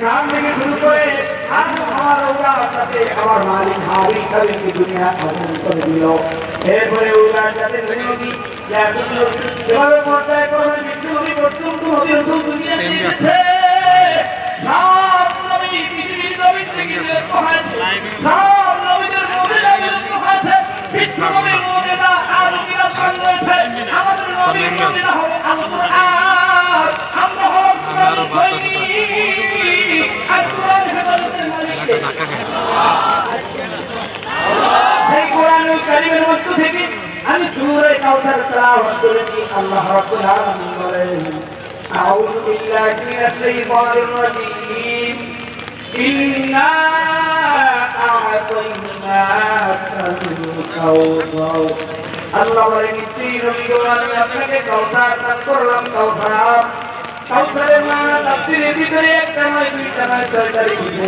নাম থেকে শুরু করে আজ আমার ওলার সাথে আমার মালিক হাবিব তাদেরকে দুনিয়া আগমন করে দিল। এরপরে ওলার যাদের নবী যেভাবে পর্যায়ে ক্রমে বিশ্ব নবী পর্যন্ত নবী রাসূল দুনিয়া এসেছে। সব নবী পৃথিবীর নবী থেকে বিরত হয়েছে, সব নবীদের মুজিজা বিরত হয়েছে। বিশ্ব নবীর মুজিজা আজ বিরাজ রয়েছে। আমাদের নবীর মুজিজা হলো আল কুরআন। আমরা হলো সেই কোরআনুল কারীমের মধ্য থেকে আমি সূরা কাউসার তেলাওয়াত করেছি। আল্লাহ রাব্বুল আলামিন বলেন, আউযু বিল্লাহি মিনাশ শাইতানির রাজীম, ইন্না আ'তাইনাকাল কাউসার। আল্লাহ বলেন, নিশ্চয়ই নবী গো, আমি আপনাকে কাউসার দান করলাম। কাউসারের মানা তাফসীরের ভিতরে একটা নয়, দুইটা নয়, 6টা লিখেছে।